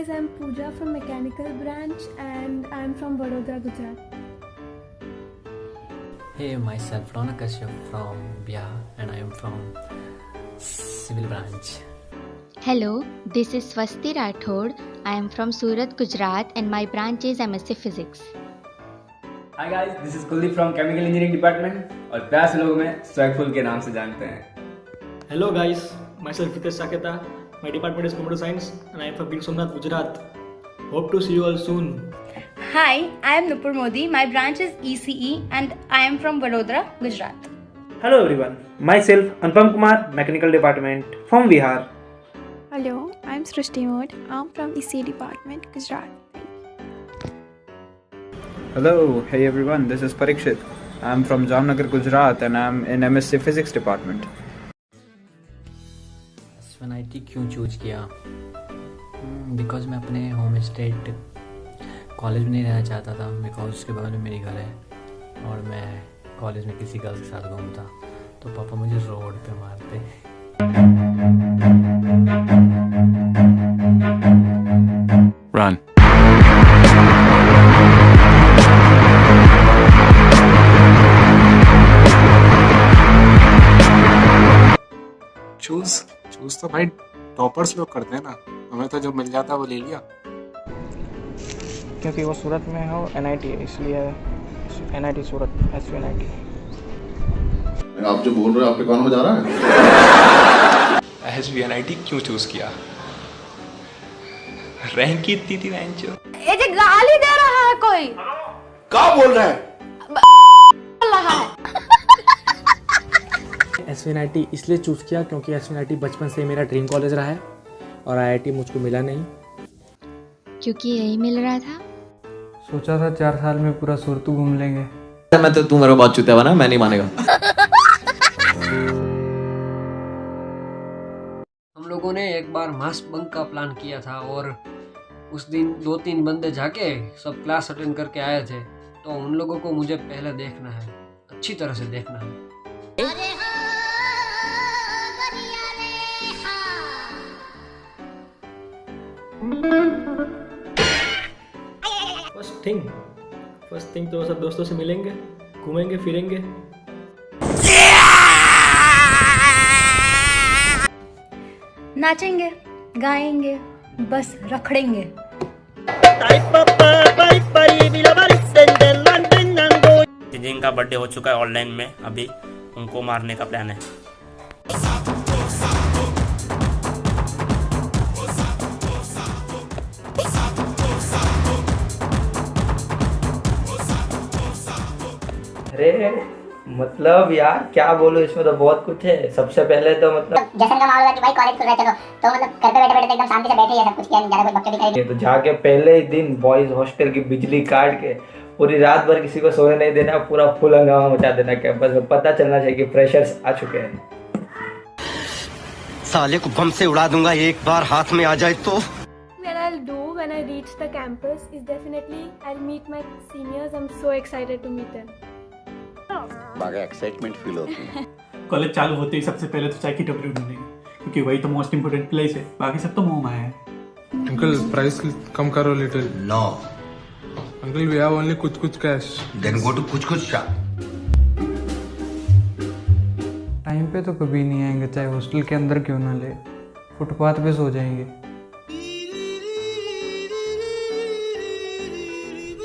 guys, I'm Pooja from Mechanical Branch and I'm from Vadodara, Gujarat. Hey, myself Ronak Kashyap from Bihar and I am from Civil Branch. Hello, this is Swasti Rathod. I am from Surat, Gujarat and my branch is MSc Physics. Hi guys, this is Kuldeep from Chemical Engineering Department और प्यार से लोग मैं स्वैगफुल के नाम से जानते हैं. Hello guys, myself Hitesh Saketa. My department is Computer Science and I am from Bir Somnath, Gujarat. Hope to see you all soon. Hi, I am Nupur Modi. My branch is ECE and I am from Vadodara, Gujarat. Hello everyone, myself Anupam Kumar, Mechanical Department from Bihar. Hello, I'm Srishti Mode. I'm from ECE Department, Gujarat. Hello, hey everyone, this is Parikshit. I'm from Jamnagar, Gujarat and I'm in MSc Physics Department. SVNIT क्यों choose किया? Because मैं अपने home state college में नहीं रहना चाहता था, because उसके बगल में मेरी घर है और मैं कॉलेज में किसी गर्ल के साथ घूमता तो पापा मुझे रोड पे मारते. Run. चूज तो भाई टॉपर्स लोग करते हैं ना, हमें तो जो मिल जाता है वो ले लिया. क्योंकि वो सूरत में हो NIT है इसलिए NIT सूरत SVNIT. आप जो बोल रहे हो आपके कान में जा रहा है? SVNIT क्यों चूज किया? रैंक की इतनी थी रैंक जो. ये जो गाली दे रहा है कोई. क्या बोल रहा है? SVNIT इसलिए चूज़ किया क्योंकि SVNIT बचपन से मेरा ड्रीम कॉलेज रहा है और IIT मुझको मिला नहीं. क्योंकि यही मिल रहा था. सोचा था 4 साल में पूरा सुरतू घूम लेंगे. मैं तो तू मेरे को बहुत चुतिया बना, मैं नहीं मानेगा. हम लोगों ने एक बार मास बंक का प्लान किया था और उस दिन 2-3 बंदे जाके सब क्लास अटेंड करके आए थे, तो उन लोगों को मुझे पहले देखना है, अच्छी तरह से देखना है. फर्स्ट थिंग तो सब दोस्तों से मिलेंगे, घूमेंगे फिरेंगे. नाचेंगे, गाएंगे, बस रखड़ेंगे. जिनका बर्थडे हो चुका है ऑनलाइन में, अभी उनको मारने का प्लान है. अरे मतलब यार क्या बोलूं, इसमें तो बहुत कुछ है. सबसे पहले तो मतलब जैसे का मामला कि भाई कॉलेज खुल रहे थे तो मतलब घर पे बैठे बैठे एकदम शांति से बैठे ही सब कुछ किया नहीं, ज्यादा कोई बकचोदी दिखाई. तो जाके पहले ही दिन बॉयज हॉस्टल की बिजली काट के पूरी रात भर किसी को सोने नहीं देना, पूरा फुल हंगामा मचा देना कैंपस में. पता चलना चाहिए कि फ्रेशर्स आ चुके हैं. साले को बम से उड़ा दूंगा एक बार हाथ में आ जाए तो. What I'll do when I reach the campus is definitely I'll meet my seniors. I'm so excited to meet them. बागा एक्साइटमेंट फील होती है. कॉलेज चालू होते ही सबसे पहले तो चाय की टपरी ढूंढेंगे क्योंकि वही तो मोस्ट इम्पोर्टेंट प्लेस है, बाकी सब तो मोह माया है. अंकल प्राइस कम करो little. No uncle we have only कुछ कैश. देन गो टू कुछ शॉप. टाइम पे तो कभी नहीं आएंगे, चाहे हॉस्टल के अंदर क्यों ना ले, फुटपाथ पे सो जाएंगे.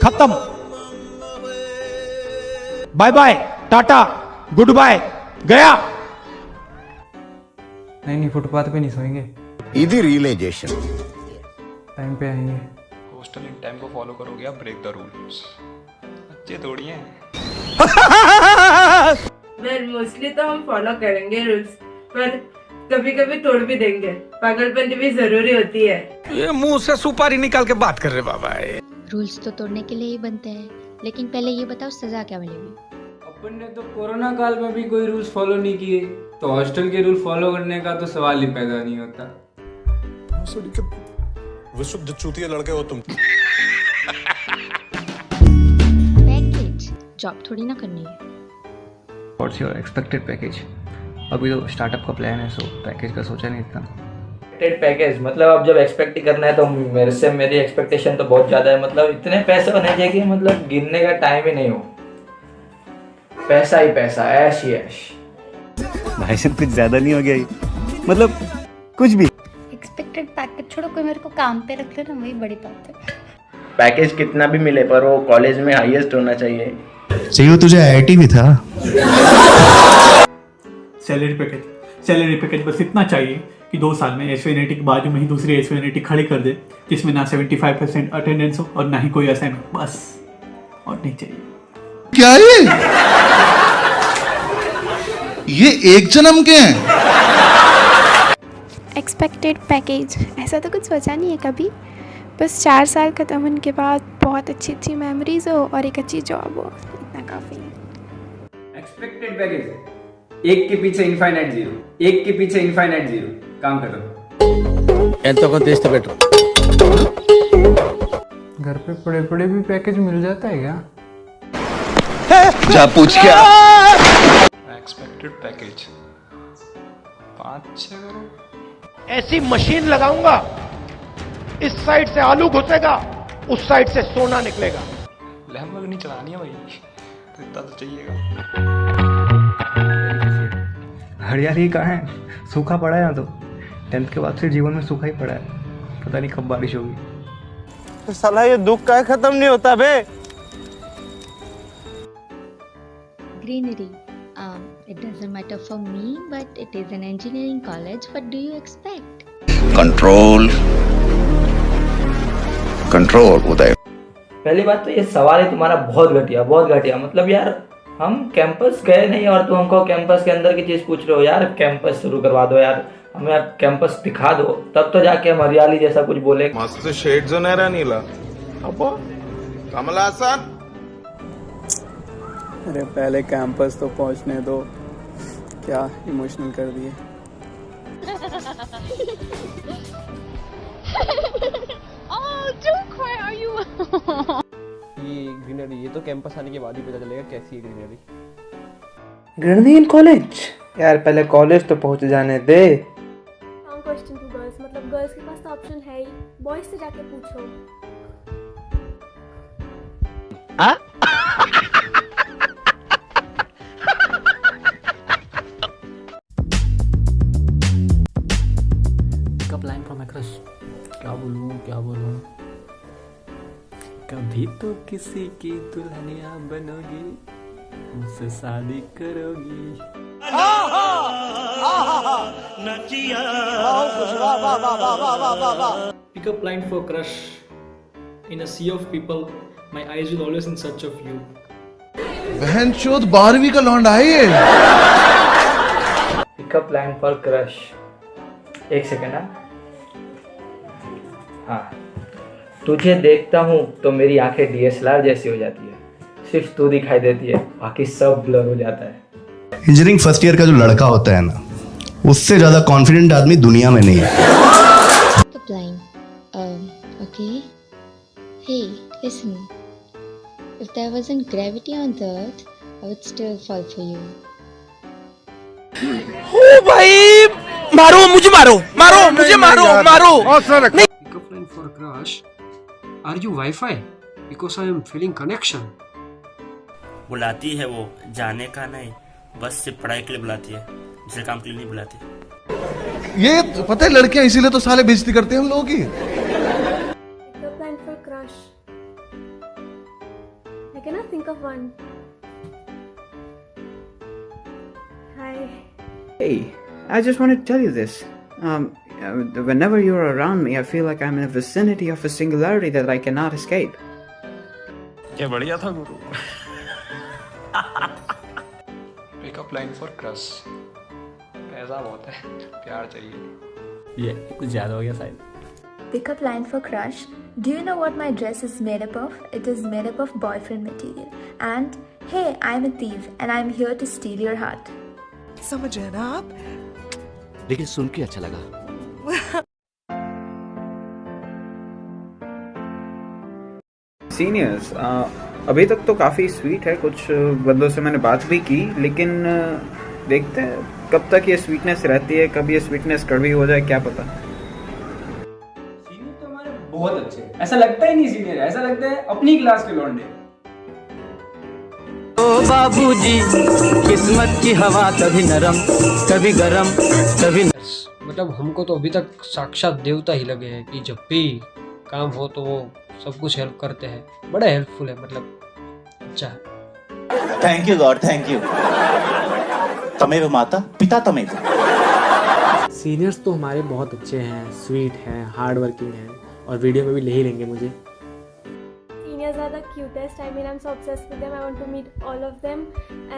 खत्म. Bye bye, tata, good bye, गया. नहीं फुटपाथ पे नहीं सोएंगे. इधर रियलाइजेशन. टाइम पे आएंगे. हॉस्टल इन टाइम को फॉलो करोगे आप, ब्रेक द रूल्स. अच्छे थोड़ी हैं. मोस्टली तो हम फॉलो करेंगे रूल्स, पर कभी कभी तोड़ भी देंगे. पागलपन भी जरूरी होती है. ये मुंह से सुपारी निकाल के बात कर रहे बाबा. रूल्स तो तोड़ने के लिए ही बनते हैं, लेकिन पहले ये बताओ सजा क्या मिलेगी. अपन ने तो कोरोना काल में भी कोई रूल्स फॉलो नहीं किए, तो हॉस्टल के रूल फॉलो करने का तो सवाल ही पैदा नहीं होता. विशुद्ध चूतिया लड़के हो तुम. पैकेज जॉब थोड़ी ना करनी है. What's your expected package? अभी तो स्टार्टअप का प्लान है, सो पैकेज का सोचा नहीं इतना. पैकेज मतलब अब जब एक्सपेक्ट ही करना है तो मेरे से मेरी एक्सपेक्टेशन तो बहुत ज़्यादा है। मतलब इतने पैसे होने चाहिए कि मतलब गिनने का टाइम ही नहीं हो, पैसा ही पैसा, ऐश ही ऐश। भाई साहब कुछ ज़्यादा नहीं हो गया ये? मतलब कुछ भी। एक्सपेक्टेड पैकेज छोड़ो, कोई मेरे को काम पे रख ले ना, वही बड़ी बात है। पैकेज कितना भी मिले पर वो कॉलेज में हाईएस्ट होना चाहिए। चाहिए तुझे आईआईटी भी था। सैलरी पैकेज बस इतना चाहिए कि 2 साल में एसवीएनआईटी के बाजू में ही दूसरी एसवीएनआईटी खड़ी कर दे, जिसमें ना 75% अटेंडेंस हो और ना ही कोई असाइनमेंट, बस और नहीं चाहिए। क्या ये एक जन्म के हैं। एक्सपेक्टेड पैकेज ऐसा तो कुछ सोचा नहीं है कभी, बस 4 साल ख़त्म होने के बाद बहुत अच्छी मेमोरीज हो और एक अच्छी जॉब हो, इतना काफ़ी है। एक्सपेक्टेड पैकेज एक के पीछे इनफाइनाइट जीरो, एक के पीछे इनफाइनाइट जीरो, काम खत्म। एंतो कोंटेस्ट बेटर। घर पे पड़े पड़े भी पैकेज मिल जाता है क्या? जा पूछ क्या। Expected package 5-6 crore. ऐसी मशीन लगाऊंगा, इस साइड से आलू घुसेगा, उस साइड से सोना निकलेगा। लैम्बोर्गिनी चलानी है भाई, तो इतना तो चाहिएगा। हरियाली कहाँ है, सूखा पड़ा है यहाँ तो। 10th के बाद से जीवन में सूखा ही पड़ा है, पता नहीं कब बारिश होगी। साला ये दुख का खत्म नहीं होता बे। Greenery. It doesn't matter for me, but it is an engineering college. What do you expect? Control Uday. पहली बात तो ये सवाल है तुम्हारा बहुत घटिया। मतलब यार हम कैंपस गए नहीं और तुम हमको कैंपस के अंदर की चीज पूछ रहे हो। यार कैंपस शुरू करवा दो यार, हमें आप कैंपस दिखा दो, तब तो जाके हम हरियाली जैसा कुछ बोले। मस्त शेड जो नहीं नीला अबो कमला हसन। अरे पहले कैंपस तो पहुंचने दो, क्या इमोशनल कर दिए। ये ग्रीनरी, ये तो कैंपस आने के बाद ही पता चलेगा कैसी है ग्रीनरी। Greenery in college? यार पहले कॉलेज तो पहुंच जाने दे। क्वेश्चन टू गर्ल्स, मतलब गर्ल्स के पास तो ऑप्शन है ही, बॉयज से जाके पूछो। Pickup line from crush. क्या बोलूं, कभी तो किसी की दुल्हनिया बनोगी, मुझसे शादी करोगी। Pick up line for crush. In a sea of people, my eyes will always in search of you. बहन चोद 12वीं का लौंडा है ये। Pickup line for crush. एक सेकेंड। हाँ, तुझे देखता हूँ तो मेरी आंखें DSLR जैसी हो जाती है, सिर्फ तू दिखाई देती है, बाकी सब ब्लर हो जाता है। इंजीनियरिंग फर्स्ट ईयर का जो लड़का होता है ना, उससे ज्यादा कॉन्फिडेंट आदमी दुनिया में नहीं है। Okay. Hey, listen. If there wasn't gravity on the earth, I would still fall for you. ओ भाई, मारो मुझे, मारो मुझे, मारो। Pick-up line for crush. Are you Wi-Fi? Because I am feeling connection. बुलाती है वो, जाने का नहीं, बस सिर्फ पढ़ाई के लिए बुलाती है, दूसरे काम के लिए नहीं बुलाती। ये पता है लड़कियां इसीलिए तो साले बेइज्जती करते हैं हम लोगों की। Pick-up line for crush. I cannot think of one. Hi. Hey, I just wanted to tell you this. Whenever you're around me, I feel like I'm in the vicinity of a singularity that I cannot escape. क्या बढ़िया था गुरु। Pickup line for crush. पैसा बहुत है, प्यार चाहिए। ये कुछ ज्यादा हो गया शायद। Pick-up line for crush. Do you know what my dress is made up of? It is made up of boyfriend material. And hey, I'm a thief and I'm here to steal your heart. समझ रहे ना आप? लेकिन सुन के अच्छा लगा। Seniors अभी तक तो काफ़ी स्वीट है, कुछ बंदों से मैंने बात भी की, लेकिन देखते हैं कब तक ये स्वीटनेस रहती है, कब ये स्वीटनेस कड़वी हो जाए क्या पता। बहुत अच्छे हैं। ऐसा लगता ही नहीं सीनियर है, ऐसा लगता है अपनी क्लास के लौंडे। ओ बाबूजी, किस्मत की हवा कभी नरम कभी गरम कभी मतलब हमको तो अभी तक साक्षात देवता ही लगे हैं कि जब भी काम हो तो वो सब कुछ हेल्प करते हैं, बड़ा हेल्पफुल है, मतलब अच्छा है। Thank you God, thank you. तमेव माता पिता तमेव। सीनियर्स तो हमारे बहुत अच्छे हैं, स्वीट हैं, हार्ड वर्किंग हैं और वीडियो में भी ले ही लेंगे मुझे। Seniors are the cutest. I mean, I'm so obsessed with them. I want to meet all of them,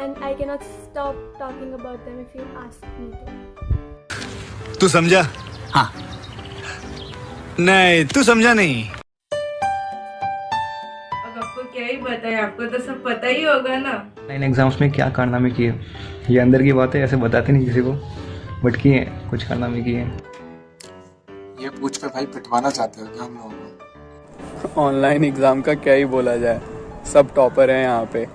and I cannot stop talking about them if you ask me to. तू समझा? हाँ। नहीं, तू समझा नहीं। अब आपको क्या ही बताएं, आपको तो सब पता ही होगा ना। इन एग्जाम्स में क्या कारनामे किए, ये अंदर की बातें ऐसे बताते नहीं किसी को, बट किए कुछ कारनामे किए। ये पूछ के भाई पिटवाना चाहते हो क्या हम लोगों को? ऑनलाइन एग्जाम का क्या ही बोला जाए, सब टॉपर हैं यहाँ पे।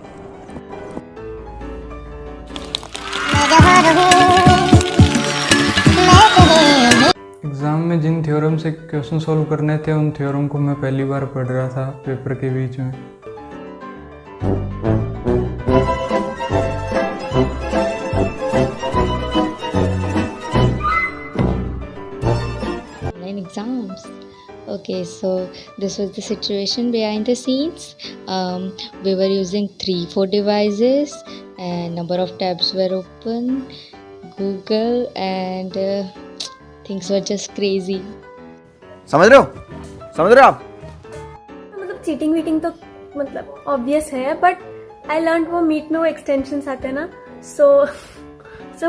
एग्ज़ाम में जिन थ्योरम से क्वेश्चन सॉल्व करने थे उन थ्योरम को मैं पहली बार पढ़ रहा था पेपर के बीच में। Online exams. Okay, so this was the situation behind the scenes. We were using 3-4 devices and number of tabs were open, Google, and things were just crazy. समझ रहे हो आप? मतलब चीटिंग वीटिंग तो मतलब ऑब्वियस है, बट आई लर्न वो meet में वो एक्सटेंशंस आते हैं ना, so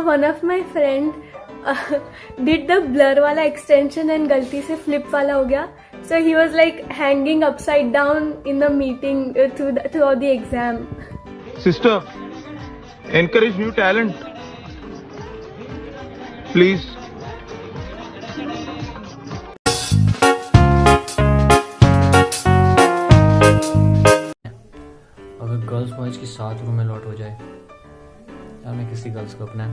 one of my friend did the blur वाला एक्सटेंशन एंड गलती से फ्लिप वाला हो गया, so he was like hanging upside down in the meeting throughout the exam. Sister, encourage new talent, please. अगर गर्ल्स बॉयज़ की साथ room में लौट हो जाए यार, मैं किसी गर्ल्स को अपना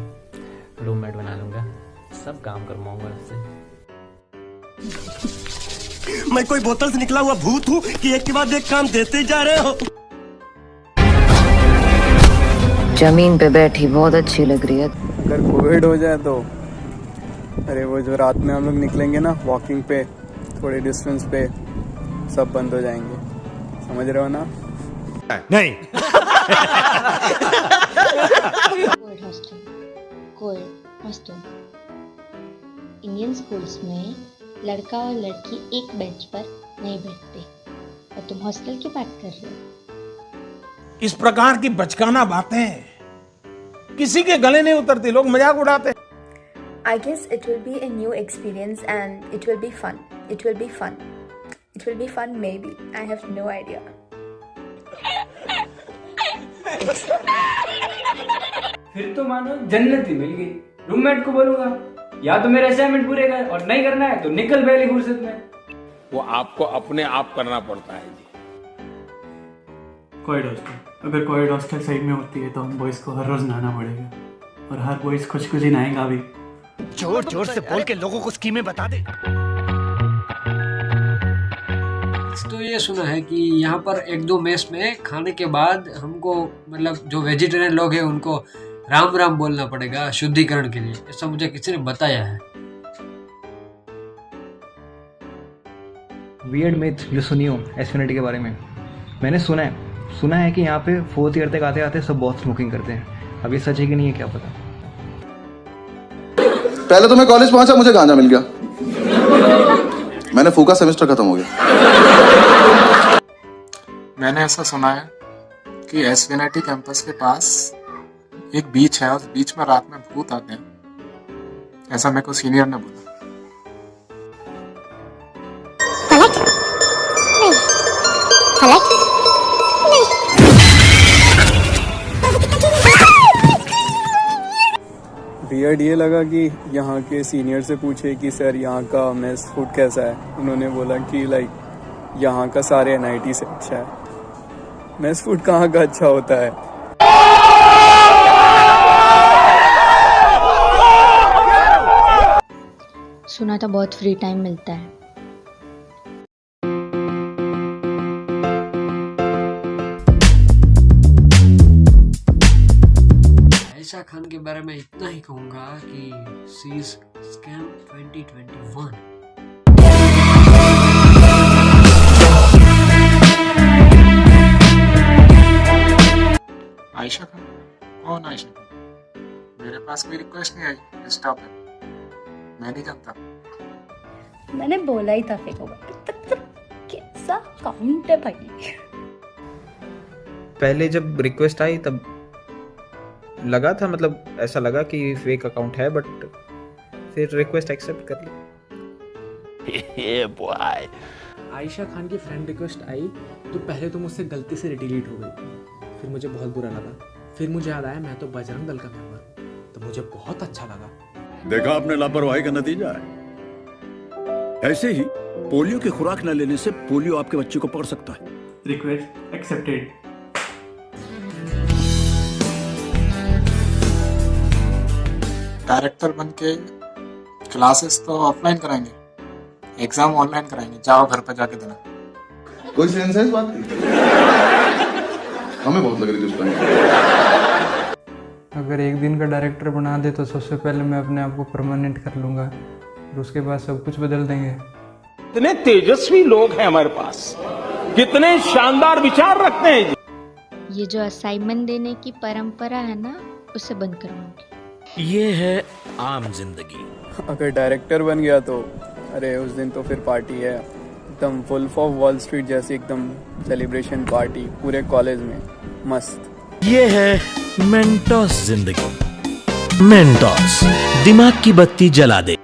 रूममेट बना लूँगा, सब काम करवाऊँगा उससे। मैं कोई बोतल से निकला हुआ भूत हूँ कि एक के बाद एक काम देते जा रहे हो। जमीन पे बैठी बहुत अच्छी लग रही है। अगर कोविड हो जाए तो अरे वो जो रात में हम लोग निकलेंगे ना वॉकिंग पे, थोड़े डिस्टेंस पे, सब बंद हो जाएंगे, समझ रहे हो ना? नहीं। Coed hostel. इंडियन स्कूल्स में लड़का और लड़की एक बेंच पर नहीं बैठते, और तुम हॉस्टल की बात कर रहे हो। इस प्रकार की बचकाना बातें किसी के गले नहीं उतरती, लोग मजाक उड़ाते। I guess it will be a new experience and it will be fun. It will be fun. It will be fun maybe. I have no idea. फिर तो मानो जन्नत ही मिल गई। रूममेट को बोलूंगा या तो मेरा असाइनमेंट पूरे कर, और नहीं करना है तो निकल पहले फुर्सत में। वो आपको अपने आप करना पड़ता है जी। कोएड हॉस्टल, अगर कोएड हॉस्टल सही में होती है तो हम बॉयज को हर रोज नहाना पड़ेगा, और हर बॉयज कुछ कुछ ही नहाएगा भी। जोर जोर से बोल के लोगों को स्कीमें बता दे। तो ये सुना है कि यहाँ पर 1-2 मेस में खाने के बाद हमको मतलब जो वेजिटेरियन लोग हैं उनको राम राम बोलना पड़ेगा शुद्धिकरण के लिए, ऐसा मुझे किसी ने बताया है। वियर्ड मिथ जो सुनी हो एसफिनिटी के बारे में, मैंने सुना है कि यहाँ पे 4th ईयर तक आते आते सब बहुत स्मोकिंग करते हैं। अब ये सच है कि नहीं है क्या पता। पहले तो मैं कॉलेज पहुंचा, मुझे गांजा मिल गया, मैंने फूका, सेमेस्टर खत्म हो गया। मैंने ऐसा सुना है कि एसवीएनआईटी कैंपस के पास एक बीच है, और बीच में रात में भूत आते हैं, ऐसा मेरे को सीनियर ने बोला। वियर्ड ये लगा कि यहाँ के सीनियर से पूछे कि सर यहाँ का मेस फूड कैसा है, उन्होंने बोला कि लाइक यहाँ का सारे एनआईटी से अच्छा है। मेस फूड कहाँ का अच्छा होता है? सुना था बहुत फ्री टाइम मिलता है। बारे में इतना ही कहूँगा कि सीज स्कैम 2021। आयशा खान? कौन आयशा खान? मेरे पास कोई रिक्वेस्ट नहीं आई इस टॉपिक, मैं नहीं जानता। मैंने बोला ही था फेक होगा, कैसा अकाउंट है भाई। पहले जब रिक्वेस्ट आई तब लगा था, मतलब ऐसा लगा कि फेक अकाउंट है, बट फिर रिक्वेस्ट एक्सेप्ट कर ली। बॉय। आयशा खान की फ्रेंड रिक्वेस्ट आई तो पहले तो मुझसे गलती से डिलीट हो गई, फिर मुझे बहुत बुरा लगा। फिर मुझे याद आया मैं तो बजरंग दल का मेंबर हूँ, तो मुझे बहुत अच्छा लगा। देखा आपने लापरवाही का नतीजा है। ऐसे ही पोलियो की खुराक न लेने से पोलियो आपके बच्चे को पकड़ सकता है। Request accepted. डायरेक्टर बन के क्लासेस तो ऑफलाइन कराएंगे, एग्जाम ऑनलाइन कराएंगे, जाओ घर पे जाके देना। कोई सेंस है इस बात की? हमें बहुत लग रही थी उस टाइम। अगर एक दिन का डायरेक्टर बना दे तो सबसे पहले मैं अपने आप को परमानेंट कर लूँगा, और उसके बाद सब कुछ बदल देंगे। कितने तेजस्वी लोग हैं हमारे पास, कितने शानदार विचार रखते हैं। ये जो असाइनमेंट देने की परंपरा है ना, उसे बंद करवाऊंगी। ये है आम जिंदगी। अगर डायरेक्टर बन गया तो अरे उस दिन तो फिर पार्टी है, एकदम वुल्फ ऑफ वॉल स्ट्रीट जैसी एकदम सेलिब्रेशन पार्टी पूरे कॉलेज में, मस्त। ये है मेंटोस जिंदगी। मेंटोस दिमाग की बत्ती जला दे।